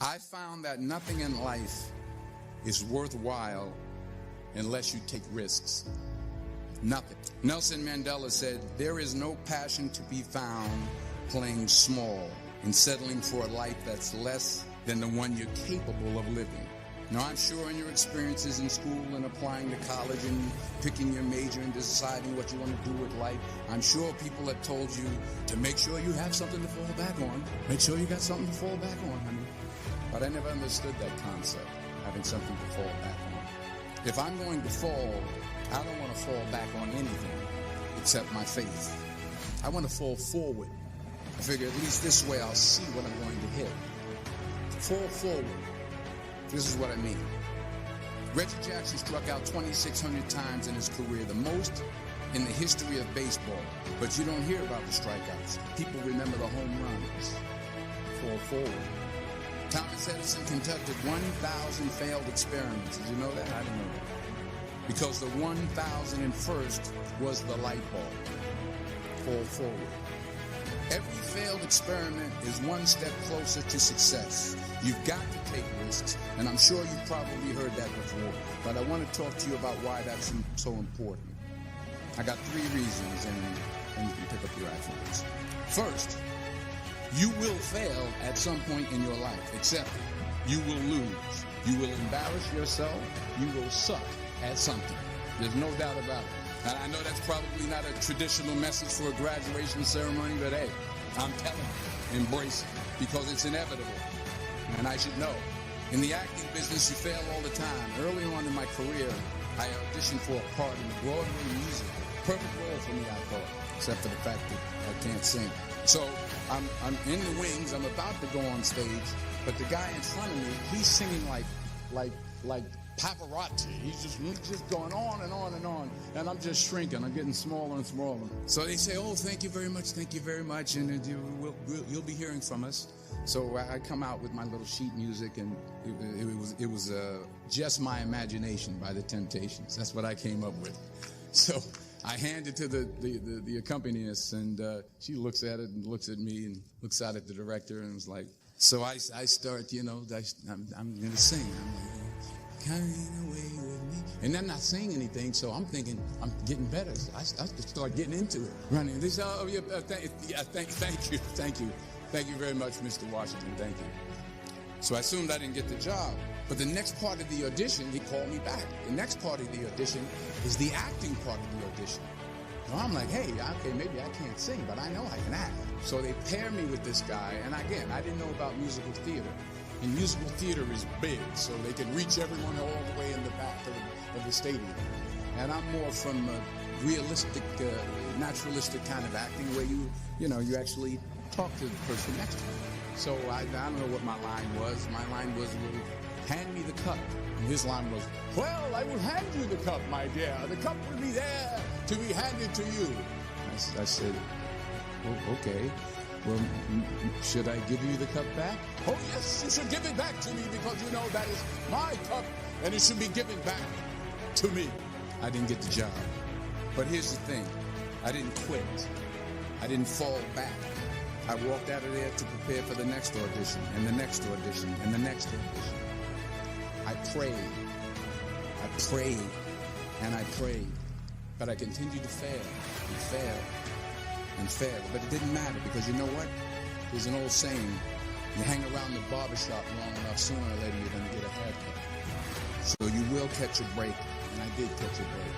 I found that nothing in life is worthwhile unless you take risks. Nothing. Nelson Mandela said, there is no passion to be found playing small and settling for a life that's less than the one you're capable of living. Now, I'm sure in your experiences in school and applying to college and picking your major and deciding what you want to do with life, I'm sure people have told you to make sure you have something to fall back on. Make sure you got something to fall back on, honey. But I never understood that concept, having something to fall back on. If I'm going to fall, I don't want to fall back on anything except my faith. I want to fall forward. I figure at least this way I'll see what I'm going to hit. Fall forward. This is what I mean. Reggie Jackson struck out 2,600 times in his career, the most in the history of baseball. But you don't hear about the strikeouts. People remember the home runs. Fall forward. Thomas Edison conducted 1,000 failed experiments. Did you know that? I didn't know that. Because the 1,001st was the light bulb. Fall forward. Every failed experiment is one step closer to success. You've got to take risks, and I'm sure you've probably heard that before, but I want to talk to you about why that's so important. I got 3 reasons, and you can pick up your iPhones. First, you will fail at some point in your life, except you will lose. You will embarrass yourself. You will suck at something. There's no doubt about it. And I know that's probably not a traditional message for a graduation ceremony, but hey, I'm telling you, embrace it, because it's inevitable. And I should know. In the acting business, you fail all the time. Early on in my career, I auditioned for a part in a Broadway musical. Perfect role for me, I thought, except for the fact that I can't sing. So I'm in the wings. I'm about to go on stage, but the guy in front of me, he's singing like Pavarotti. He's just going on and on and on, and I'm just shrinking. I'm getting smaller and smaller. So they say, "Oh, thank you very much, and you'll be hearing from us." So I come out with my little sheet music, and it was Just My Imagination by the Temptations. That's what I came up with. So I hand it to the accompanist, and she looks at it and looks at me and looks out at the director and was like, so I start, I'm going to sing. I'm like, coming away with me. And I'm not saying anything, so I'm thinking I'm getting better. I start getting into it, running. They say, oh, yeah, thank you. Thank you very much, Mr. Washington. Thank you. So I assumed I didn't get the job. But the next part of the audition, he called me back. The next part of the audition is the acting part of the audition. So I'm like, hey, okay, maybe I can't sing, but I know I can act. So they pair me with this guy. And again, I didn't know about musical theater. And musical theater is big, so they can reach everyone all the way in the back of the stadium. And I'm more from a realistic, naturalistic kind of acting where you actually talk to the person next to you. So I don't know what my line was. My line was, hand me the cup. And his line was, well, I will hand you the cup, my dear. The cup will be there to be handed to you. I said, oh, okay. Well, should I give you the cup back? Oh, yes, you should give it back to me because you know that is my cup and it should be given back to me. I didn't get the job. But here's the thing. I didn't quit. I didn't fall back. I walked out of there to prepare for the next audition and the next audition and the next audition. I prayed. And I prayed. But I continued to fail and fail. And fail. But it didn't matter because you know what? There's an old saying, you hang around the barbershop long enough, sooner or later you're going to get a haircut. So you will catch a break, and I did catch a break.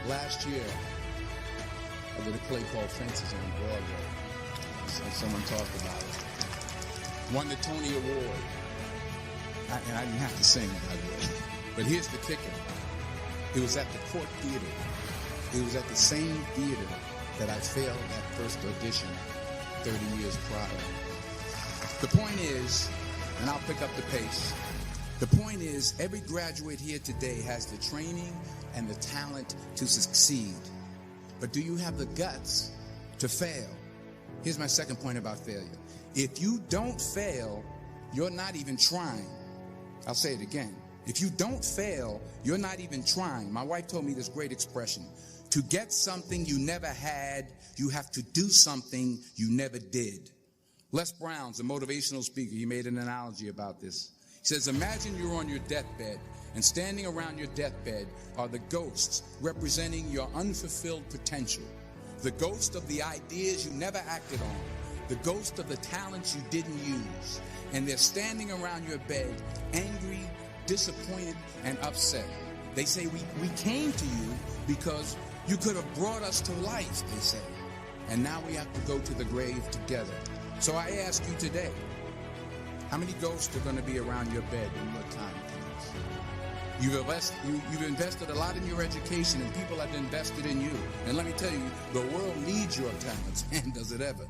Last year, I did a play called Fences on Broadway. So someone talked about it. Won the Tony Award. And I didn't have to sing it, by the way. But here's the kicker. It was at the Court Theater. It was at the same theater that I failed that first audition 30 years prior. The point is, and I'll pick up the pace, the point is every graduate here today has the training and the talent to succeed. But do you have the guts to fail? Here's my second point about failure. If you don't fail, you're not even trying. I'll say it again. If you don't fail, you're not even trying. My wife told me this great expression. To get something you never had, you have to do something you never did. Les Brown's a motivational speaker. He made an analogy about this. He says, imagine you're on your deathbed, and standing around your deathbed are the ghosts representing your unfulfilled potential. The ghost of the ideas you never acted on. The ghost of the talents you didn't use. And they're standing around your bed, angry, disappointed, and upset. They say, we came to you because you could have brought us to life, they say. And now we have to go to the grave together. So I ask you today, how many ghosts are going to be around your bed when your time comes? You've invested a lot in your education, and people have invested in you. And let me tell you, the world needs your talents, man, does it ever.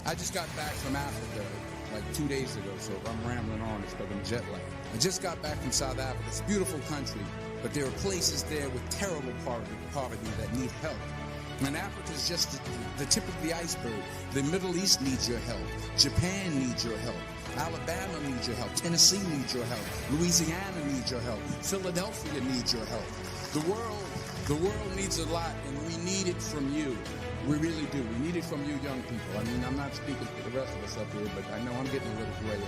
I just got back from Africa like 2 days ago, so if I'm rambling on, it's because I'm jet lagged. I just got back from South Africa. It's a beautiful country, but there are places there with terrible poverty that need help. And Africa is just the tip of the iceberg. The Middle East needs your help. Japan needs your help. Alabama needs your help. Tennessee needs your help. Louisiana needs your help. Philadelphia needs your help. The world needs a lot, and we need it from you. We really do. We need it from you young people. I mean, I'm not speaking for the rest of us up here, but I know I'm getting a little gray.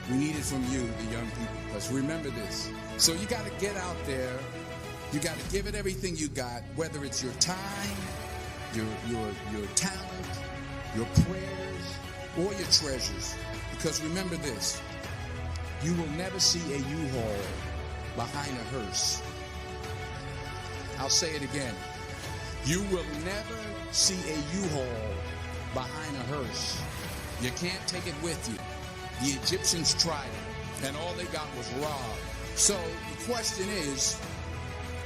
We need it from you, the young people. Because remember this. So you got to get out there. You got to give it everything you got, whether it's your time, your talent, your prayers, or your treasures. Because remember this, you will never see a U-Haul behind a hearse. I'll say it again. You will never see a U-Haul behind a hearse. You can't take it with you. The Egyptians tried it, and all they got was robbed. So the question is,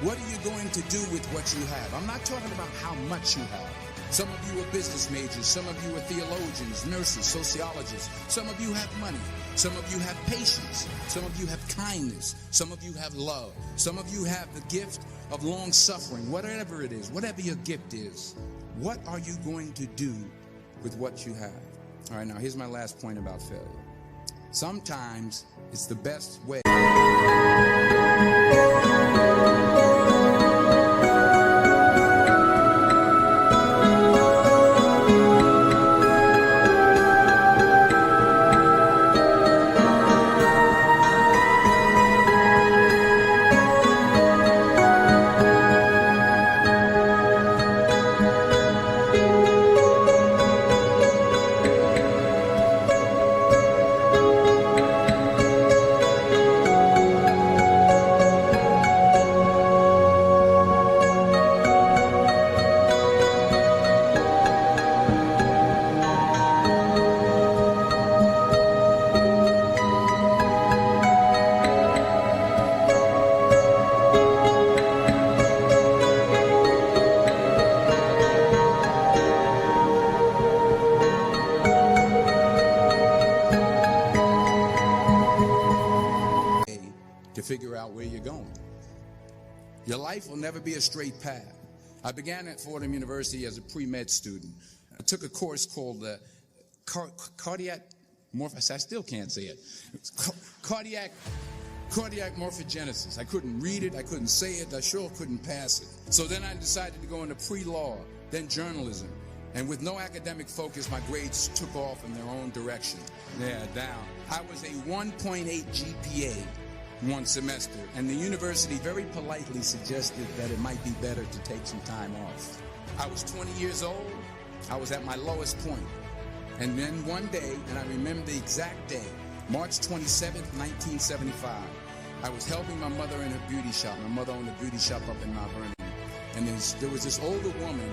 what are you going to do with what you have? I'm not talking about how much you have. Some of you are business majors. Some of you are theologians, nurses, sociologists. Some of you have money. Some of you have patience. Some of you have kindness. Some of you have love. Some of you have the gift of long suffering. Whatever it is, whatever your gift is, what are you going to do with what you have? All right, now here's my last point about failure. Sometimes it's the best way. To figure out where you're going. Your life will never be a straight path. I began at Fordham University as a pre-med student. I took a course called cardiac morphogenesis. I couldn't read it, I couldn't say it, I sure couldn't pass it. So then I decided to go into pre-law, then journalism. And with no academic focus, my grades took off in their own direction. Yeah, down. I was a 1.8 GPA one semester, and the university very politely suggested that it might be better to take some time off. I was 20 years old. I was at my lowest point. And then one day, and I remember the exact day, March 27th, 1975, I was helping my mother in her beauty shop. My mother owned a beauty shop up in Mount Vernon. And there was this older woman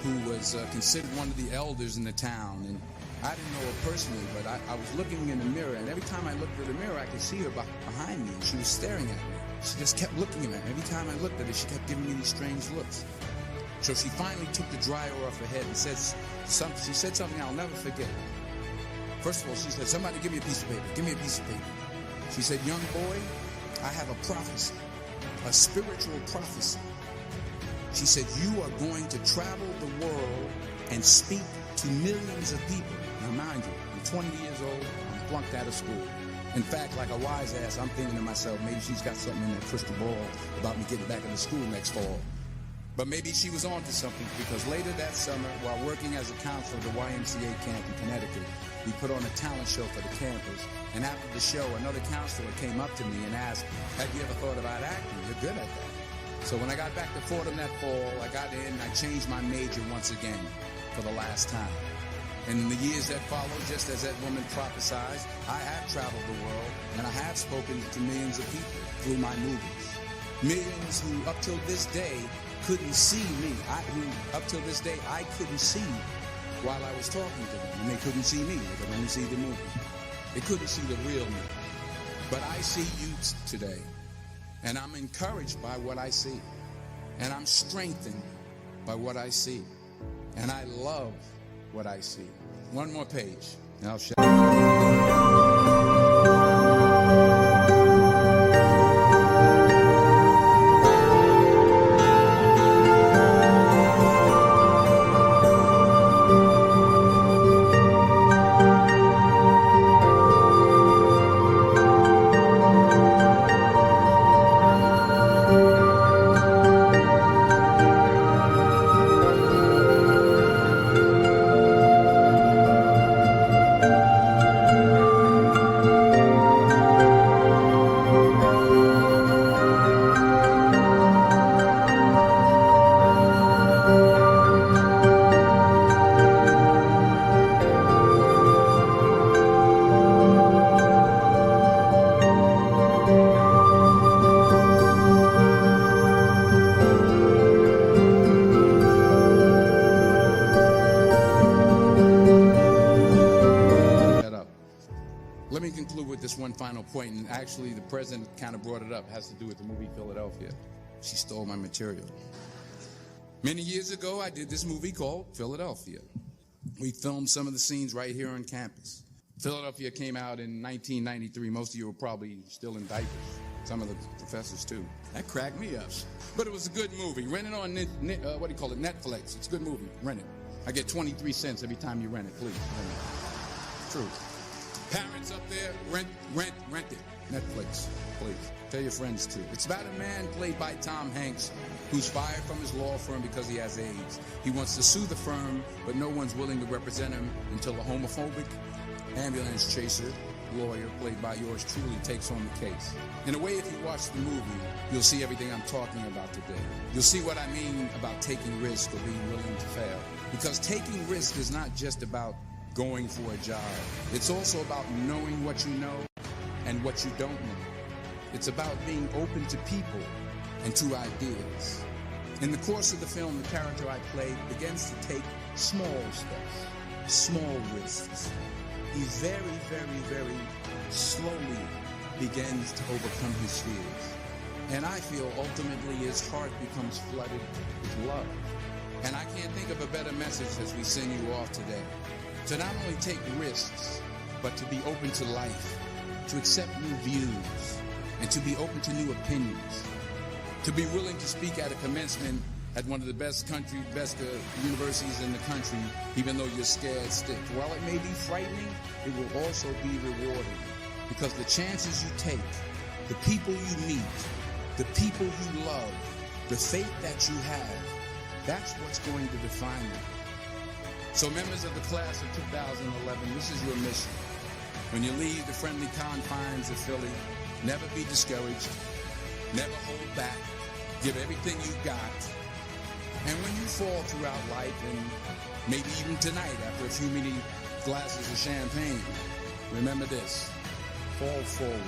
who was considered one of the elders in the town. And I didn't know her personally, but I was looking in the mirror, and every time I looked at the mirror, I could see her behind me, and she was staring at me. She just kept looking at me. Every time I looked at her, she kept giving me these strange looks. So she finally took the dryer off her head and she said something I'll never forget. First of all, she said, "Somebody give me a piece of paper. Give me a piece of paper." She said, "Young boy, I have a prophecy, a spiritual prophecy." She said, "You are going to travel the world and speak to millions of people." Now, mind you, I'm 20 years old, I'm flunked out of school. In fact, like a wise ass, I'm thinking to myself, maybe she's got something in that crystal ball about me getting back into school next fall. But maybe she was on to something, because later that summer, while working as a counselor at the YMCA camp in Connecticut, we put on a talent show for the campus. And after the show, another counselor came up to me and asked, have you ever thought about acting? You're good at that. So when I got back to Fordham that fall, I got in and I changed my major once again for the last time. And in the years that followed, just as that woman prophesied, I have traveled the world and I have spoken to millions of people through my movies. Millions who up till this day couldn't see me. Up till this day, I couldn't see while I was talking to them. And they couldn't see me. They could only see the movie. They couldn't see the real me. But I see you today. And I'm encouraged by what I see. And I'm strengthened by what I see. And I love what I see. One more page, and I'll show you. Let me conclude with this one final point, and actually the president kind of brought it up. It has to do with the movie Philadelphia. She stole my material. Many years ago, I did this movie called Philadelphia. We filmed some of the scenes right here on campus. Philadelphia came out in 1993. Most of you were probably still in diapers. Some of the professors too. That cracked me up. But it was a good movie. Rent it on, Netflix. It's a good movie. Rent it. I get 23 cents every time you rent it. Please, rent it. True. Parents up there, rent it. Netflix, please. Tell your friends too. It's about a man played by Tom Hanks who's fired from his law firm because he has AIDS. He wants to sue the firm, but no one's willing to represent him until a homophobic ambulance chaser lawyer, played by yours truly, takes on the case. In a way, if you watch the movie, you'll see everything I'm talking about today. You'll see what I mean about taking risk or being willing to fail. Because taking risk is not just about going for a job. It's also about knowing what you know and what you don't know. It's about being open to people and to ideas. In the course of the film, the character I played begins to take small steps, small risks. He very, very, very slowly begins to overcome his fears. And I feel ultimately his heart becomes flooded with love. And I can't think of a better message as we send you off today. To not only take risks, but to be open to life, to accept new views, and to be open to new opinions. To be willing to speak at a commencement at one of the best universities in the country, even though you're scared stiff. While it may be frightening, it will also be rewarding. Because the chances you take, the people you meet, the people you love, the faith that you have, that's what's going to define you. So members of the class of 2011, this is your mission. When you leave the friendly confines of Philly, never be discouraged, never hold back, give everything you got. And when you fall throughout life, and maybe even tonight after a few many glasses of champagne, remember this: fall forward.